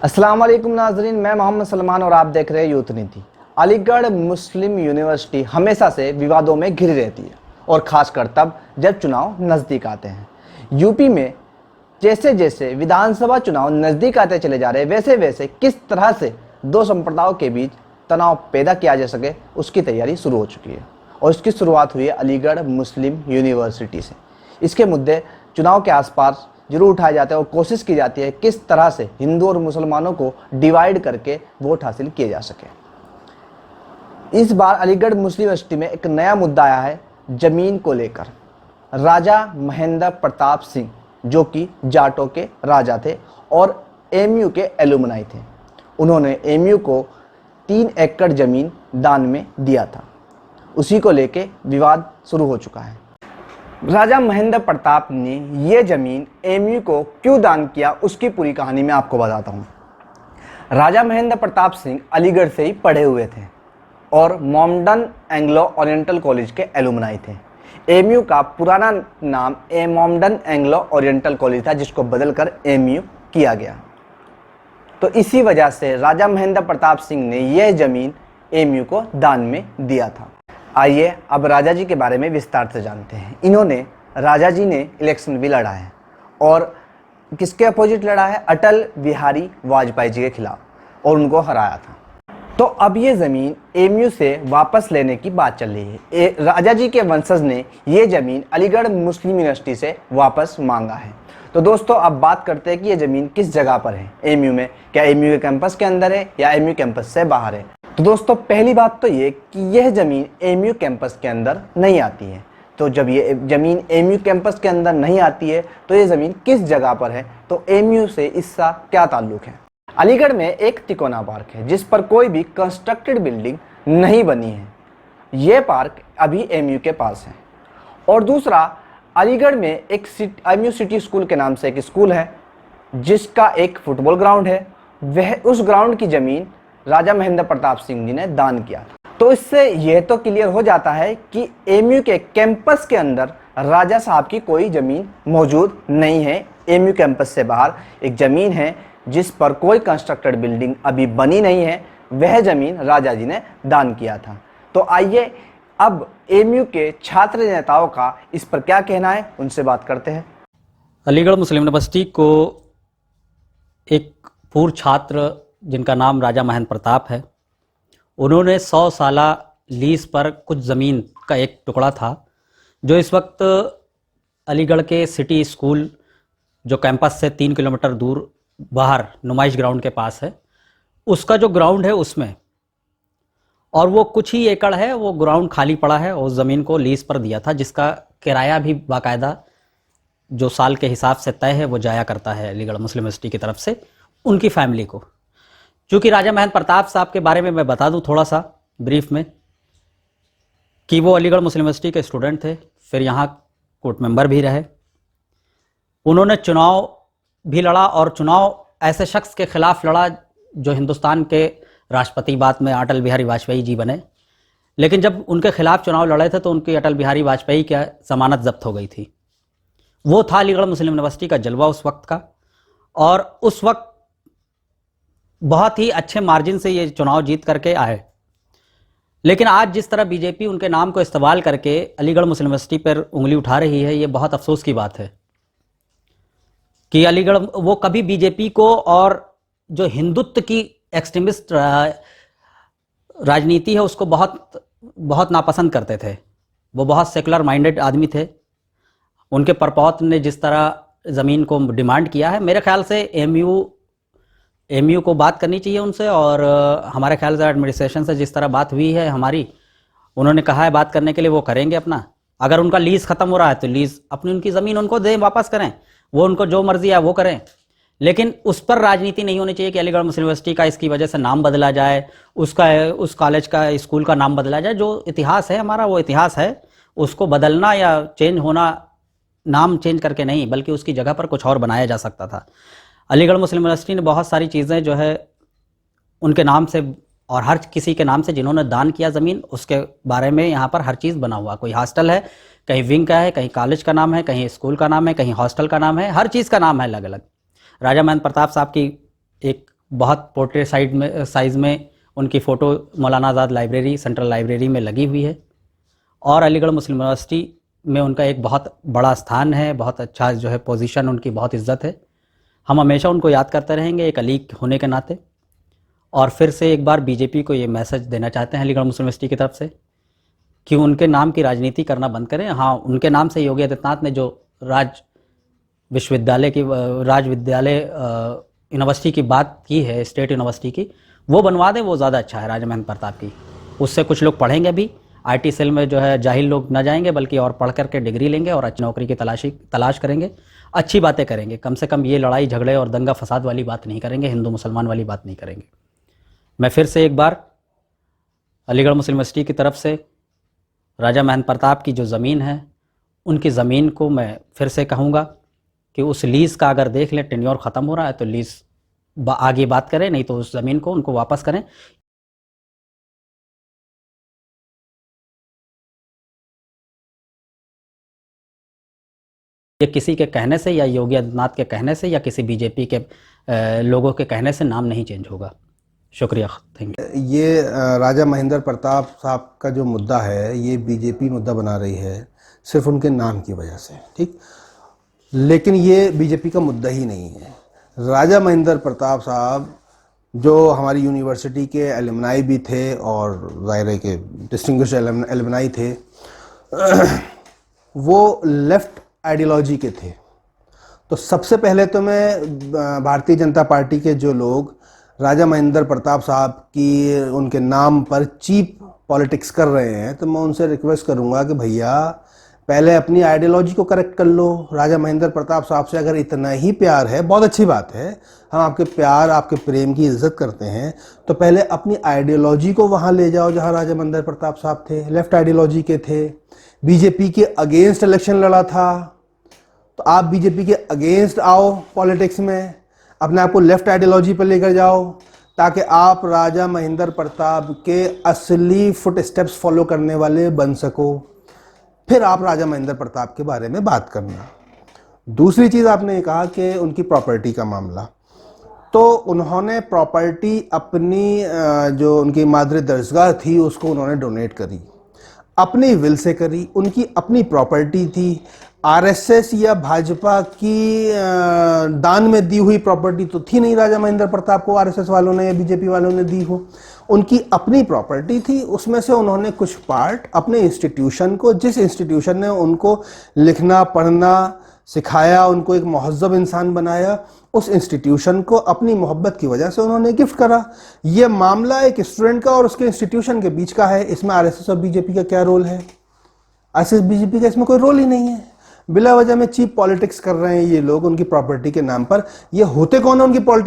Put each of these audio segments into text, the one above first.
अस्सलाम वालेकुम नाजरीन, मैं मोहम्मद सलमान और आप देख रहे हैं यूथ नीति। अलीगढ़ मुस्लिम यूनिवर्सिटी हमेशा से विवादों में घिरी रहती है और ख़ासकर तब जब चुनाव नज़दीक आते हैं। यूपी में जैसे जैसे विधानसभा चुनाव नज़दीक आते चले जा रहे हैं वैसे वैसे किस तरह से दो संप्रदायों के बीच तनाव पैदा किया जा सके उसकी तैयारी शुरू हो चुकी है और इसकी शुरुआत हुई है अलीगढ़ मुस्लिम यूनिवर्सिटी से। इसके मुद्दे चुनाव के आसपास जरूर उठाए जाते हैं और कोशिश की जाती है किस तरह से हिंदू और मुसलमानों को डिवाइड करके वोट हासिल किए जा सके। इस बार अलीगढ़ मुस्लिम यूनिवर्सिटी में एक नया मुद्दा आया है जमीन को लेकर। राजा महेंद्र प्रताप सिंह जो कि जाटों के राजा थे और एमयू के एलुमनाई थे, उन्होंने एमयू को 3 एकड़ जमीन दान में दिया था। उसी को लेके विवाद शुरू हो चुका है। राजा महेंद्र प्रताप ने ये ज़मीन एमयू को क्यों दान किया उसकी पूरी कहानी मैं आपको बताता हूँ। राजा महेंद्र प्रताप सिंह अलीगढ़ से ही पढ़े हुए थे और मॉमडन एंग्लो ओरिएंटल कॉलेज के एलुमनाई थे। एमयू का पुराना नाम मॉमडन एंग्लो ओरिएंटल कॉलेज था जिसको बदलकर एमयू किया गया। तो इसी वजह से राजा महेंद्र प्रताप सिंह ने यह ज़मीन एमयू को दान में दिया था। आइए अब राजा जी के बारे में विस्तार से जानते हैं। इन्होंने राजा जी ने इलेक्शन भी लड़ा है और किसके अपोजिट लड़ा है? अटल बिहारी वाजपेयी जी के खिलाफ और उनको हराया था। तो अब ये ज़मीन एमयू से वापस लेने की बात चल रही है। राजा जी के वंशज ने ये ज़मीन अलीगढ़ मुस्लिम यूनिवर्सिटी से वापस मांगा है। तो दोस्तों अब बात करते हैं कि ये ज़मीन किस जगह पर है एमयू में। क्या एमयू के कैंपस के अंदर है या एमयू कैंपस से बाहर है? तो दोस्तों पहली बात तो ये कि यह ज़मीन एमयू कैंपस के अंदर नहीं आती है। तो जब ये ज़मीन एमयू कैंपस के अंदर नहीं आती है तो ये ज़मीन किस जगह पर है? तो एमयू से इसका क्या ताल्लुक है? अलीगढ़ में एक तिकोना पार्क है जिस पर कोई भी कंस्ट्रक्टेड बिल्डिंग नहीं बनी है। ये पार्क अभी एमयू के पास है। और दूसरा, अलीगढ़ में एक एमयू सिटी स्कूल के नाम से एक स्कूल है जिसका एक फुटबॉल ग्राउंड है। वह उस ग्राउंड की ज़मीन राजा महेंद्र प्रताप सिंह जी ने दान किया था। तो इससे यह तो क्लियर हो जाता है कि एमयू के कैंपस के अंदर राजा साहब की कोई ज़मीन मौजूद नहीं है। एमयू कैंपस से बाहर एक ज़मीन है जिस पर कोई कंस्ट्रक्टेड बिल्डिंग अभी बनी नहीं है, वह ज़मीन राजा जी ने दान किया था। तो आइए अब एमयू के छात्र नेताओं का इस पर क्या कहना है, उनसे बात करते हैं। अलीगढ़ मुस्लिम यूनिवर्सिटी को एक पूर्व छात्र जिनका नाम राजा महेंद्र प्रताप है, उन्होंने 100 साला लीज पर कुछ ज़मीन का एक टुकड़ा था जो इस वक्त अलीगढ़ के सिटी स्कूल जो कैंपस से 3 किलोमीटर दूर बाहर नुमाइश ग्राउंड के पास है, उसका जो ग्राउंड है उसमें, और वो कुछ ही एकड़ है, वो ग्राउंड खाली पड़ा है और उस ज़मीन को लीज पर दिया था जिसका किराया भी बाकायदा जो साल के हिसाब से तय है वो जाया करता है अलीगढ़ मुस्लिम यूनिवर्सिटी की तरफ से उनकी फैमिली को। चूँकि राजा महेंद्र प्रताप साहब के बारे में मैं बता दूं थोड़ा सा ब्रीफ में कि वो अलीगढ़ मुस्लिम यूनिवर्सिटी के स्टूडेंट थे, फिर यहाँ कोर्ट मेंबर भी रहे। उन्होंने चुनाव भी लड़ा और चुनाव ऐसे शख्स के खिलाफ लड़ा जो हिंदुस्तान के राष्ट्रपति बाद में अटल बिहारी वाजपेयी जी बने। लेकिन जब उनके खिलाफ चुनाव लड़े थे तो उनकी अटल बिहारी वाजपेयी की ज़मानत जब्त हो गई थी। वो था अलीगढ़ मुस्लिम यूनिवर्सिटी का जलवा उस वक्त का, और उस वक्त बहुत ही अच्छे मार्जिन से ये चुनाव जीत करके आए। लेकिन आज जिस तरह बीजेपी उनके नाम को इस्तेमाल करके अलीगढ़ मुस्लिम यूनिवर्सिटी पर उंगली उठा रही है, ये बहुत अफसोस की बात है कि अलीगढ़ वो कभी बीजेपी को और जो हिंदुत्व की एक्सट्रीमिस्ट राजनीति है उसको बहुत बहुत नापसंद करते थे। वो बहुत सेकुलर माइंडेड आदमी थे। उनके परपौत्र ने जिस तरह ज़मीन को डिमांड किया है, मेरे ख्याल से एमयू को बात करनी चाहिए उनसे, और हमारे ख्याल से एडमिनिस्ट्रेशन से जिस तरह बात हुई है हमारी, उन्होंने कहा है बात करने के लिए, वो करेंगे अपना। अगर उनका लीज़ ख़त्म हो रहा है तो लीज़ अपनी उनकी ज़मीन उनको दें, वापस करें, वो उनको जो मर्जी है वो करें। लेकिन उस पर राजनीति नहीं होनी चाहिए कि अलीगढ़ मुस्लिम यूनिवर्सिटी का इसकी वजह से नाम बदला जाए, उस कॉलेज का स्कूल का नाम बदला जाए। जो इतिहास है हमारा वो इतिहास है, उसको बदलना या चेंज होना नाम चेंज करके नहीं, बल्कि उसकी जगह पर कुछ और बनाया जा सकता था। अलीगढ़ मुस्लिम यूनिवर्सिटी ने बहुत सारी चीज़ें जो है उनके नाम से और हर किसी के नाम से जिन्होंने दान किया ज़मीन, उसके बारे में यहाँ पर हर चीज़ बना हुआ। कोई हॉस्टल है, कहीं विंग का है, कहीं कॉलेज का नाम है, कहीं स्कूल का नाम है, कहीं हॉस्टल का नाम है, हर चीज़ का नाम है अलग अलग। राजा महेंद्र प्रताप साहब की एक बहुत पोर्ट्रेट साइज़ में उनकी फ़ोटो मौलाना आज़ाद लाइब्रेरी, सेंट्रल लाइब्रेरी में लगी हुई है। और अलीगढ़ मुस्लिम यूनिवर्सिटी में उनका एक बहुत बड़ा स्थान है, बहुत अच्छा जो है पोजीशन, उनकी बहुत इज़्ज़त है। हम हमेशा उनको याद करते रहेंगे एक अली होने के नाते। और फिर से एक बार बीजेपी को ये मैसेज देना चाहते हैं अलीगढ़ मुस्लिम यूनिवर्सिटी की तरफ से कि उनके नाम की राजनीति करना बंद करें। हाँ, उनके नाम से योगी आदित्यनाथ ने जो राज विद्यालय यूनिवर्सिटी की बात की है, स्टेट यूनिवर्सिटी की, वो बनवा दें, वो ज़्यादा अच्छा है राजा महेंद्र प्रताप की। उससे कुछ लोग पढ़ेंगे भी, आईटी सेल में जो है जाहिल लोग न जाएंगे, बल्कि और पढ़ करके डिग्री लेंगे और अच्छी नौकरी की तलाश करेंगे, अच्छी बातें करेंगे। कम से कम ये लड़ाई झगड़े और दंगा फसाद वाली बात नहीं करेंगे, हिंदू मुसलमान वाली बात नहीं करेंगे। मैं फिर से एक बार अलीगढ़ मुस्लिम यूनिवर्सिटी की तरफ से राजा महेंद्र प्रताप की जो ज़मीन है, उनकी ज़मीन को मैं फिर से कहूँगा कि उस लीज़ का अगर देख लें टेन्योर ख़त्म हो रहा है तो लीज़ आगे बात करें, नहीं तो उस ज़मीन को उनको वापस करें। ये किसी के कहने से या योगी आदित्यनाथ के कहने से या किसी बीजेपी के लोगों के कहने से नाम नहीं चेंज होगा। शुक्रिया, थैंक यू। ये राजा महेंद्र प्रताप साहब का जो मुद्दा है, ये बीजेपी मुद्दा बना रही है सिर्फ उनके नाम की वजह से, ठीक। लेकिन ये बीजेपी का मुद्दा ही नहीं है। राजा महेंद्र प्रताप साहब जो हमारी यूनिवर्सिटी के एलुमनाई भी थे और ज़ाहिर के डिस्टिंग्विश एलुमनाई थे, वो लेफ़्ट आइडियोलॉजी के थे। तो सबसे पहले तो मैं भारतीय जनता पार्टी के जो लोग राजा महेंद्र प्रताप साहब की उनके नाम पर चीप पॉलिटिक्स कर रहे हैं, तो मैं उनसे रिक्वेस्ट करूंगा कि भैया पहले अपनी आइडियोलॉजी को करेक्ट कर लो। राजा महेंद्र प्रताप साहब से अगर इतना ही प्यार है, बहुत अच्छी बात है, हम आपके प्यार आपके प्रेम की इज्जत करते हैं, तो पहले अपनी आइडियोलॉजी को वहाँ ले जाओ जहाँ राजा महेंद्र प्रताप साहब थे, लेफ्ट आइडियोलॉजी के थे, बीजेपी के अगेंस्ट इलेक्शन लड़ा था, तो आप बीजेपी के अगेंस्ट आओ पॉलिटिक्स में, अपने आप को लेफ्ट आइडियोलॉजी पर लेकर जाओ, ताकि आप राजा महेंद्र प्रताप के असली फुट स्टेप्स फॉलो करने वाले बन सको। फिर आप राजा महेंद्र प्रताप के बारे में बात करना। दूसरी चीज़ आपने कहा कि उनकी प्रॉपर्टी का मामला, तो उन्होंने प्रॉपर्टी अपनी जो उनकी मादरी दरगाह थी उसको उन्होंने डोनेट करी, अपनी विल से करी, उनकी अपनी प्रॉपर्टी थी। आरएसएस या भाजपा की दान में दी हुई प्रॉपर्टी तो थी नहीं राजा महेंद्र प्रताप को, आरएसएस वालों ने या बीजेपी वालों ने दी हो। उनकी अपनी प्रॉपर्टी थी, उसमें से उन्होंने कुछ पार्ट अपने इंस्टीट्यूशन को, जिस इंस्टीट्यूशन ने उनको लिखना पढ़ना सिखाया, उनको एक महज़्ज़ब इंसान बनाया, उस इंस्टीट्यूशन को अपनी मोहब्बत की वजह से उन्होंने गिफ्ट करा। ये मामला एक स्टूडेंट का और उसके इंस्टीट्यूशन के बीच का है, इसमें आरएसएस और बीजेपी का क्या रोल है? आरएसएस बीजेपी का इसमें कोई रोल ही नहीं है। बिला वजह में चीप पॉलिटिक्स कर रहे हैं ये लोग उनकी प्रॉपर्टी के नाम पर। ये होते कौन है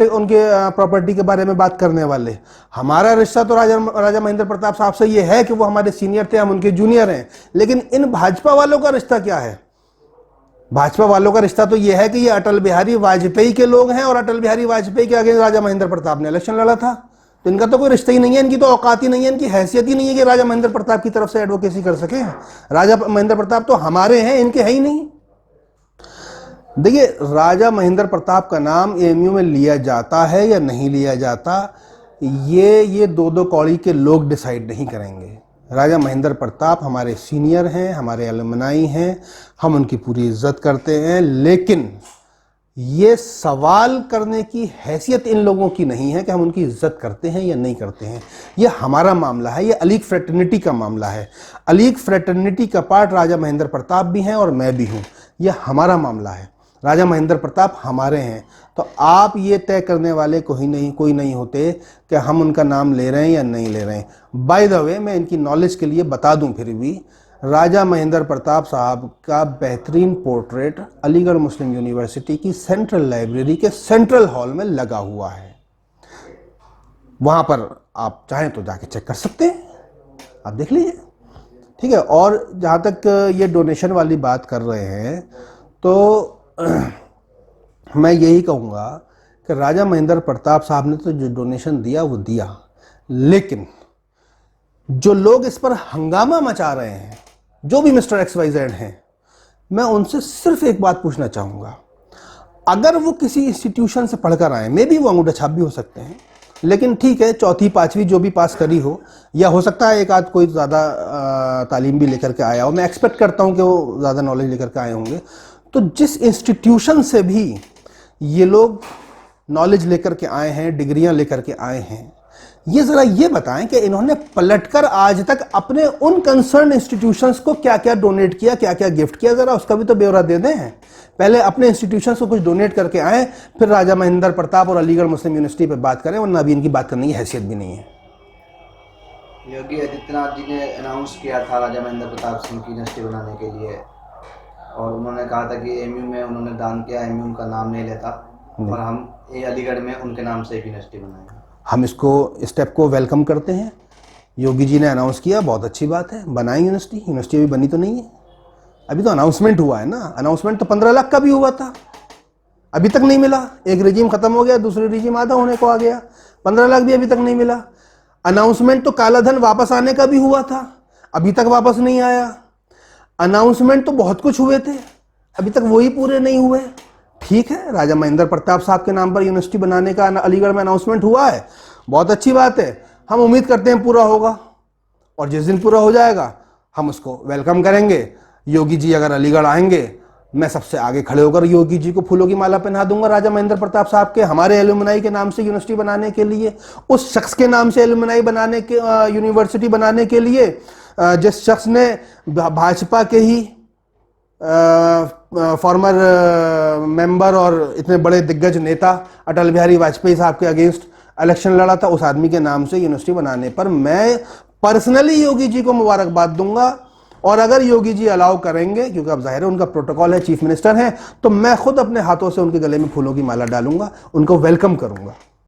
उनके प्रॉपर्टी के बारे में बात करने वाले? हमारा रिश्ता तो राजा महेंद्र प्रताप साहब से ये है कि वो हमारे सीनियर थे, हम उनके जूनियर हैं, लेकिन इन भाजपा वालों का रिश्ता क्या है? भाजपा वालों का रिश्ता तो ये है कि ये अटल बिहारी वाजपेयी के लोग हैं और अटल बिहारी वाजपेयी के आगे राजा महेंद्र प्रताप ने इलेक्शन लड़ा था, तो इनका तो कोई रिश्ता ही नहीं है, इनकी तो औकात ही नहीं है, इनकी हैसियत ही नहीं है कि राजा महेंद्र प्रताप की तरफ से एडवोकेसी कर सके। राजा महेंद्र प्रताप तो हमारे हैं, इनके है ही नहीं। देखिए, राजा महेंद्र प्रताप का नाम एएमयू में लिया जाता है या नहीं लिया जाता, ये दो कौड़ी के लोग डिसाइड नहीं करेंगे। राजा महेंद्र प्रताप हमारे सीनियर हैं, हमारे अलुमनाई हैं, हम उनकी पूरी इज्जत करते हैं, लेकिन ये सवाल करने की हैसियत इन लोगों की नहीं है कि हम उनकी इज्जत करते हैं या नहीं करते हैं। ये हमारा मामला है, ये अलीग फ्रेटर्निटी का मामला है। अलीग फ्रेटर्निटी का पार्ट राजा महेंद्र प्रताप भी हैं और मैं भी हूँ। ये हमारा मामला है, राजा महेंद्र प्रताप हमारे हैं। तो आप ये तय करने वाले कोई नहीं होते कि हम उनका नाम ले रहे हैं या नहीं ले रहे हैं। बाय द वे, मैं इनकी नॉलेज के लिए बता दूं, फिर भी राजा महेंद्र प्रताप साहब का बेहतरीन पोर्ट्रेट अलीगढ़ मुस्लिम यूनिवर्सिटी की सेंट्रल लाइब्रेरी के सेंट्रल हॉल में लगा हुआ है। वहाँ पर आप चाहें तो जाके चेक कर सकते हैं, आप देख लीजिए, ठीक है। और जहाँ तक ये डोनेशन वाली बात कर रहे हैं, तो मैं यही कहूँगा कि राजा महेंद्र प्रताप साहब ने तो जो डोनेशन दिया वो दिया, लेकिन जो लोग इस पर हंगामा मचा रहे हैं, जो भी मिस्टर XYZ हैं, मैं उनसे सिर्फ एक बात पूछना चाहूँगा, अगर वो किसी इंस्टीट्यूशन से पढ़कर आए, मे बी वो अंगूठा छाप भी हो सकते हैं, लेकिन ठीक है, चौथी पांचवी जो भी पास करी हो, या हो सकता है एक आध कोई ज़्यादा तालीम भी लेकर के आया हो, मैं एक्सपेक्ट करता हूँ कि वो ज़्यादा नॉलेज लेकर के आए होंगे। तो जिस इंस्टीट्यूशन से भी ये लोग नॉलेज लेकर के आए हैं, डिग्रियां लेकर के आए हैं, ये ज़रा ये बताएं कि इन्होंने पलटकर आज तक अपने उन कंसर्न इंस्टीट्यूशंस को क्या क्या डोनेट किया, क्या क्या गिफ्ट किया, ज़रा उसका भी तो ब्यौरा दे दें। पहले अपने इंस्टीट्यूशंस को कुछ डोनेट करके आए, फिर राजा महेंद्र प्रताप और अलीगढ़ मुस्लिम यूनिवर्सिटी पे बात करें, वरना अभी इनकी बात करने की हैसियत भी नहीं है। योगी आदित्यनाथ जी ने अनाउंस किया था राजा महेंद्र प्रताप सिंह की यूनिवर्सिटी बनाने के लिए, और उन्होंने कहा था कि एमयू में उन्होंने दान किया, एमयू उनका नाम नहीं लेता, और हम ये अलीगढ़ में उनके नाम से एक यूनिवर्सिटी बनाएंगे। हम इसको स्टेप को वेलकम करते हैं। योगी जी ने अनाउंस किया, बहुत अच्छी बात है, बनाएं यूनिवर्सिटी। यूनिवर्सिटी अभी बनी तो नहीं है, अभी तो अनाउंसमेंट हुआ है ना। अनाउंसमेंट तो 15 लाख का भी हुआ था, अभी तक नहीं मिला। एक रिजीम खत्म हो गया, दूसरी रिजीम आधा होने को आ गया, 15 लाख भी अभी तक नहीं मिला। अनाउंसमेंट तो काला धन वापस आने का भी हुआ था, अभी तक वापस नहीं आया। अनाउंसमेंट तो बहुत कुछ हुए थे, अभी तक वही पूरे नहीं हुए। ठीक है, राजा महेंद्र प्रताप साहब के नाम पर यूनिवर्सिटी बनाने का अलीगढ़ में अनाउंसमेंट हुआ है, बहुत अच्छी बात है। हम उम्मीद करते हैं पूरा होगा, और जिस दिन पूरा हो जाएगा हम उसको वेलकम करेंगे। योगी जी अगर अलीगढ़ आएंगे, मैं सबसे आगे खड़े होकर योगी जी को फूलों की माला पहना दूंगा राजा महेंद्र प्रताप साहब के, हमारे एलुमनाई के नाम से यूनिवर्सिटी बनाने के लिए, उस शख्स के नाम से एलुमनाई बनाने के यूनिवर्सिटी बनाने के लिए जिस शख्स ने भाजपा के ही फॉर्मर मेंबर और इतने बड़े दिग्गज नेता अटल बिहारी वाजपेयी साहब के अगेंस्ट इलेक्शन लड़ा था, उस आदमी के नाम से यूनिवर्सिटी बनाने पर मैं पर्सनली योगी जी को मुबारकबाद दूंगा। और अगर योगी जी अलाउ करेंगे, क्योंकि अब जाहिर है उनका प्रोटोकॉल है, चीफ मिनिस्टर हैं, तो मैं खुद अपने हाथों से उनके गले में फूलों की माला डालूंगा, उनको वेलकम करूंगा।